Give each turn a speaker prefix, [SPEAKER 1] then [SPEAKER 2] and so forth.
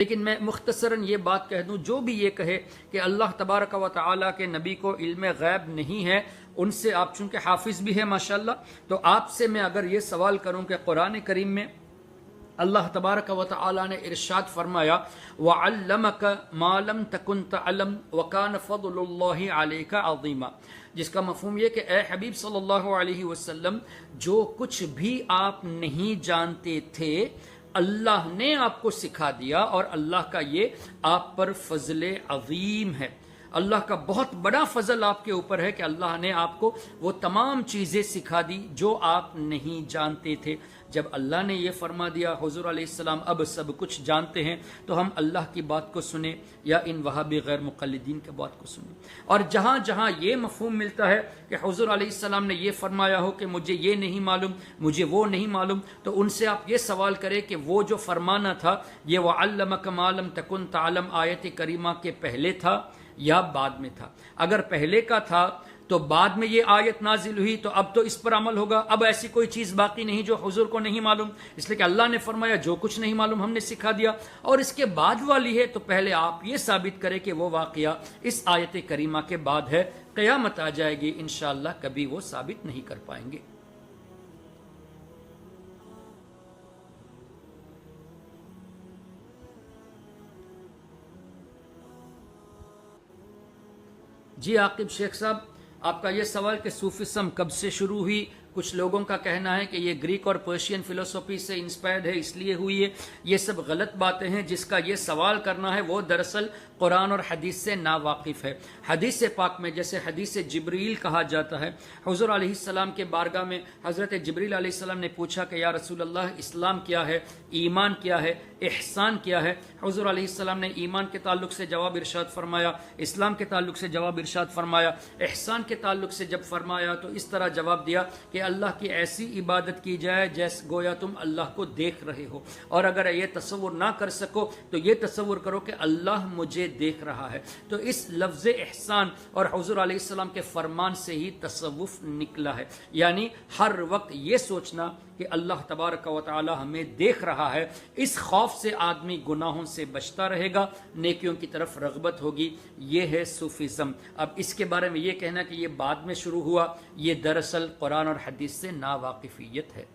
[SPEAKER 1] लेकिन मैं मुख्तसरन ये बात कह दूं, जो भी ये कहे कि अल्लाह तबारक व तआला के नबी को इल्म गैब नहीं है, उनसे आप चूंकि हाफिज भी है माशाल्लाह, तो आपसे मैं अगर ये सवाल करूं कि कुरान करीम में अल्लाह तबारक व तआला ने इरशाद फरमाया वअल्लमक मा लम तकुन तअलम व कान फज़लुल्लाहि अलैका अज़ीमा, जिसका मफ़हूम ये कि ए हबीब सल्लल्लाहु अलैहि वसल्लम, जो कुछ भी आप नहीं जानते थे अल्लाह ने आपको सिखा दिया, और अल्लाह का ये आप पर फजल अजीम है। अल्लाह का बहुत बड़ा फजल आपके ऊपर है कि अल्लाह ने आपको वो तमाम चीज़ें सिखा दी जो आप नहीं जानते थे। जब अल्लाह ने ये फरमा दिया हुजूर अलैहिस्सलाम अब सब कुछ जानते हैं, तो हम अल्लाह की बात को सुने या इन वहाबी गैर मुक़ल्लिदीन की बात को सुने। और जहाँ जहाँ ये मफ़हूम मिलता है कि हुजूर अलैहिस्सलाम ने ये फरमाया हो कि मुझे ये नहीं मालूम, मुझे वो नहीं मालूम, तो उनसे आप ये सवाल करें कि वो जो फरमाना था ये वअल्लमक मा लम तकुन तअलम आयत करीमा के पहले था या बाद में था। अगर पहले का था तो बाद में ये आयत नाजिल हुई, तो अब तो इस पर अमल होगा। अब ऐसी कोई चीज़ बाकी नहीं जो हुजूर को नहीं मालूम, इसलिए कि अल्लाह ने फरमाया जो कुछ नहीं मालूम हमने सिखा दिया। और इसके बाद वाली है तो पहले आप ये साबित करें कि वो वाक़या इस आयत करीमा के बाद है। क़यामत आ जाएगी, इंशाअल्लाह कभी वो साबित नहीं कर पाएंगे। जी आकिब शेख साहब, आपका ये सवाल कि सूफिज्म कब से शुरू हुई, कुछ लोगों का कहना है कि ये ग्रीक और पर्शियन फिलोसफी से इंस्पायर्ड है इसलिए हुई है। ये सब गलत बातें हैं। जिसका ये सवाल करना है वो दरअसल कुरान और हदीस से नावाकिफ़ है। हदीस पाक में जैसे हदीस जिब्रील कहा जाता है, हुज़ूर अलैहिस्सलाम के बारगाह में हज़रत जिब्रील अलैहिस्सलाम ने पूछा कि या रसूल अल्लाह, इस्लाम क्या है, ईमान क्या है, इहसान क्या है। हुज़ूर अलैहिस्सलाम ने ईमान के ताल्लुक से जवाब इरशाद फरमाया, इस्लाम के ताल्लुक से जवाब इरशाद फरमाया, इहसान के ताल्लुक से जब फरमाया तो इस तरह जवाब दिया कि अल्लाह की ऐसी इबादत की जाए जैसे गोया तुम अल्लाह को देख रहे हो, और अगर ये तसव्वुर ना कर सको तो ये तसव्वुर करो कि अल्लाह मुझे देख रहा है। तो इस लफ्ज़ एहसान और हुज़ूर अलैहिस्सलाम के फरमान से ही तसव्वुफ निकला है, यानी हर वक्त ये सोचना कि अल्लाह तबारक व तआला हमें देख रहा है। इस खौफ से आदमी गुनाहों से बचता रहेगा, नेकियों की तरफ रग़बत होगी। ये है सूफिज़म। अब इसके बारे में ये कहना कि ये बाद में शुरू हुआ, ये दरअसल कुरान और हदीस से नावाकिफियत है।